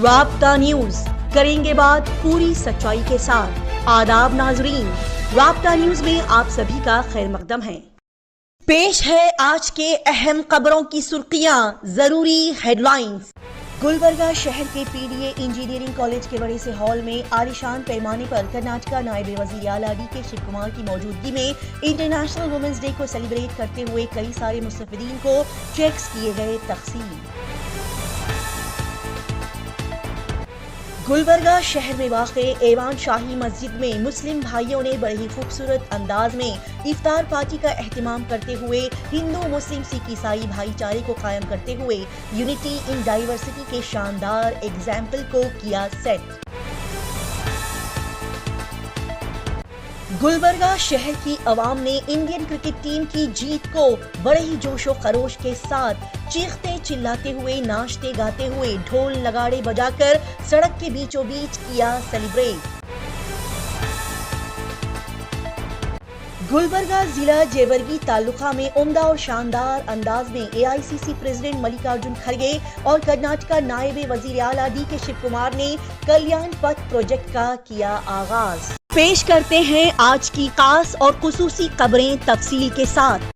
رابطہ نیوز کریں گے بات پوری سچائی کے ساتھ۔ آداب ناظرین، رابطہ نیوز میں آپ سبھی کا خیر مقدم ہے۔ پیش ہے آج کے اہم خبروں کی سرخیاں، ضروری ہیڈ لائنز۔ گلبرگہ شہر کے P D A engineering college کے بڑے سے ہال میں عالیشان پیمانے پر کرناٹکا نائب وزیر اعلیٰ ڈی کے شیو کمار کی موجودگی میں انٹرنیشنل وومنس ڈے کو سیلیبریٹ کرتے ہوئے کئی سارے مستفیدین کو چیکس کیے گئے تقسیم۔ گلبرگہ شہر میں واقع ایوان شاہی مسجد میں مسلم بھائیوں نے بڑے ہی خوبصورت انداز میں افطار پارٹی کا اہتمام کرتے ہوئے ہندو مسلم سکھ عیسائی بھائی چارے کو قائم کرتے ہوئے یونٹی ان ڈائیورسٹی کے شاندار ایگزامپل کو کیا سیٹ۔ گلبرگہ شہر کی عوام نے انڈین کرکٹ ٹیم کی جیت کو بڑے ہی جوش و خروش کے ساتھ چیختے چلاتے ہوئے، ناچتے گاتے ہوئے، ڈھول نگاڑے بجا کر سڑک کے بیچوں بیچ کیا سیلیبریٹ۔ گلبرگہ ضلع جیورگی تعلقہ میں عمدہ اور شاندار انداز میں اے آئی سی سی پریزیڈنٹ ملیکارجن کھڑگے اور کرناٹکا نائب وزیر اعلیٰ ڈی کے شیو کمار نے کلیان پتھ پروجیکٹ کا کیا آغاز۔ پیش کرتے ہیں آج کی خاص اور خصوصی خبریں تفصیل کے ساتھ۔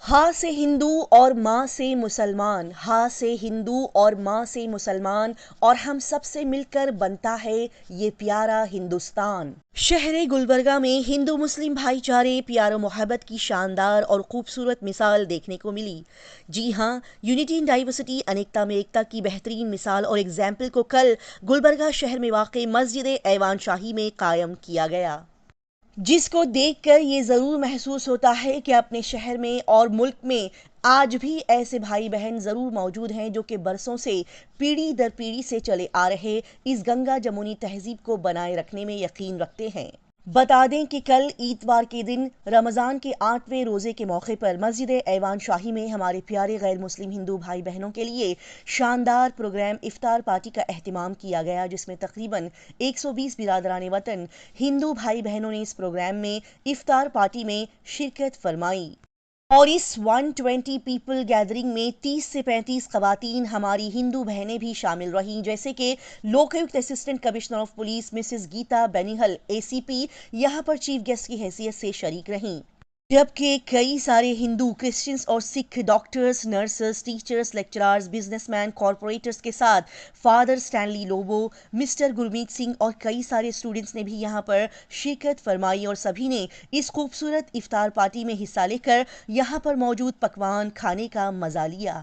ہاں سے ہندو اور ماں سے مسلمان، ہاں سے ہندو اور ماں سے مسلمان، اور ہم سب سے مل کر بنتا ہے یہ پیارا ہندوستان۔ شہر گلبرگہ میں ہندو مسلم بھائی چارے، پیار و محبت کی شاندار اور خوبصورت مثال دیکھنے کو ملی۔ جی ہاں، یونٹی ان ڈائیورسٹی انیکتا میں ایکتا کی بہترین مثال اور ایگزامپل کو کل گلبرگہ شہر میں واقع مسجد ایوان شاہی میں قائم کیا گیا، جس کو دیکھ کر یہ ضرور محسوس ہوتا ہے کہ اپنے شہر میں اور ملک میں آج بھی ایسے بھائی بہن ضرور موجود ہیں جو کہ برسوں سے پیڑھی در پیڑھی سے چلے آ رہے اس گنگا جمونی تہذیب کو بنائے رکھنے میں یقین رکھتے ہیں۔ بتا دیں کہ کل اتوار کے دن رمضان کے 8ویں روزے کے موقع پر مسجد ایوان شاہی میں ہمارے پیارے غیر مسلم ہندو بھائی بہنوں کے لیے شاندار پروگرام افطار پارٹی کا اہتمام کیا گیا، جس میں تقریباً 120 برادران وطن ہندو بھائی بہنوں نے اس پروگرام میں افطار پارٹی میں شرکت فرمائی، اور اس 120 پیپل گیدرنگ میں 30 سے 35 خواتین ہماری ہندو بہنیں بھی شامل رہیں، جیسے کہ Lokayukta assistant commissioner of police Mrs Geeta Benihal A C P یہاں پر چیف گیسٹ کی حیثیت سے شریک رہیں، جبکہ کئی سارے ہندو، کرسچنز اور Sikh doctors, nurses, teachers, lecturers, businessmen, corporators کے ساتھ father Stanley Lobo, mister Gurmeet Singh اور کئی سارے اسٹوڈنٹس نے بھی یہاں پر شرکت فرمائی، اور سبھی نے اس خوبصورت افطار پارٹی میں حصہ لے کر یہاں پر موجود پکوان کھانے کا مزہ لیا۔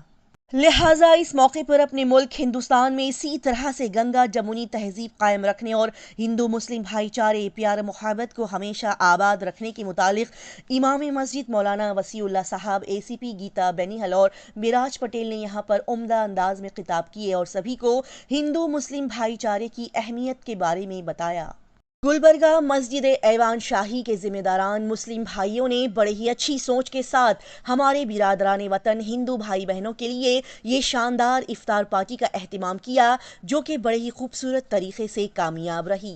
لہٰذا اس موقع پر اپنے ملک ہندوستان میں اسی طرح سے گنگا جمونی تہذیب قائم رکھنے اور ہندو مسلم بھائی چارے، پیار محبت کو ہمیشہ آباد رکھنے کے متعلق امام مسجد مولانا وسیع اللہ صاحب، اے سی پی گیتا بینیہل اور میراج پٹیل نے یہاں پر عمدہ انداز میں خطاب کیے اور سبھی کو ہندو مسلم بھائی چارے کی اہمیت کے بارے میں بتایا۔ گلبرگہ مسجد ایوان شاہی کے ذمہ داران مسلم بھائیوں نے بڑے ہی اچھی سوچ کے ساتھ ہمارے برادران وطن ہندو بھائی بہنوں کے لیے یہ شاندار افطار پارٹی کا اہتمام کیا، جو کہ بڑے ہی خوبصورت طریقے سے کامیاب رہی۔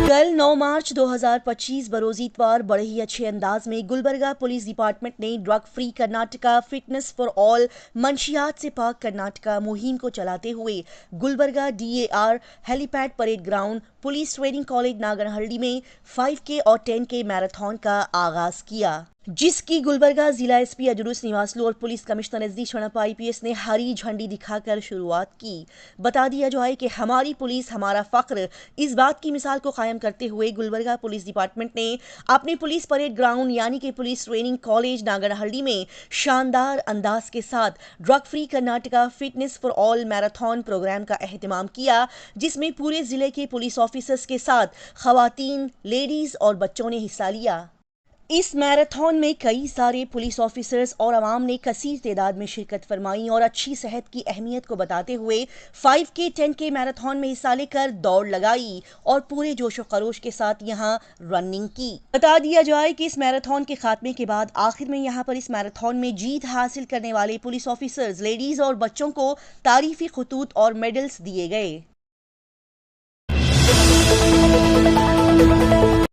کل 9 مارچ 2025 بروز اتوار بڑے ہی اچھے انداز میں گلبرگہ پولیس ڈپارٹمنٹ نے drug free Karnataka fitness for all منشیات سے پاک کرناٹکا مہم کو چلاتے ہوئے Gulbarga D A R helipad parade ground police training college Nagarhaldi میں 5K اور 10K میراتھن کا آغاز کیا، جس کی گلبرگہ ضلع ایس پی اجرو سنیواسلو اور پولیس کمشنر ایس ڈی شنپا آئی پی ایس نے ہری جھنڈی دکھا کر شروعات کی۔ بتا دیا جائے کہ ہماری پولیس ہمارا فخر، اس بات کی مثال کو قائم کرتے ہوئے گلبرگہ پولیس ڈپارٹمنٹ نے اپنے پولیس پریڈ گراؤنڈ یعنی کہ پولیس ٹریننگ کالج ناگرہلڈی میں شاندار انداز کے ساتھ drug free Karnataka fitness for all marathon program کا اہتمام کیا، جس میں پورے ضلع کے پولیس آفیسرز کے ساتھ خواتین، لیڈیز اور بچوں نے حصہ لیا۔ اس میراتھن میں کئی سارے پولیس آفیسرز اور عوام نے کثیر تعداد میں شرکت فرمائی اور اچھی صحت کی اہمیت کو بتاتے ہوئے 5K 10K میراتھن میں حصہ لے کر دوڑ لگائی اور پورے جوش و خروش کے ساتھ یہاں رننگ کی۔ بتا دیا جائے کہ اس میراتھن کے خاتمے کے بعد آخر میں یہاں پر اس میراتھن میں جیت حاصل کرنے والے پولیس آفیسرز، لیڈیز اور بچوں کو تعریفی خطوط اور میڈلز دیے گئے۔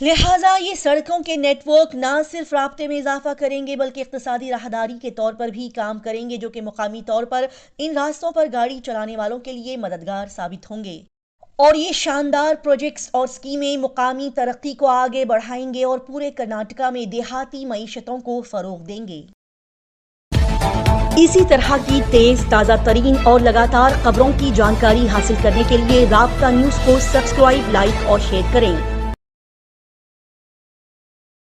لہٰذا یہ سڑکوں کے نیٹ ورک نہ صرف رابطے میں اضافہ کریں گے بلکہ اقتصادی راہداری کے طور پر بھی کام کریں گے، جو کہ مقامی طور پر ان راستوں پر گاڑی چلانے والوں کے لیے مددگار ثابت ہوں گے۔ اور یہ شاندار پروجیکٹس اور اسکیمیں مقامی ترقی کو آگے بڑھائیں گے اور پورے کرناٹکا میں دیہاتی معیشتوں کو فروغ دیں گے۔ اسی طرح کی تیز، تازہ ترین اور لگاتار خبروں کی جانکاری حاصل کرنے کے لیے رابطہ نیوز کو سبسکرائب، لائک اور شیئر کریں۔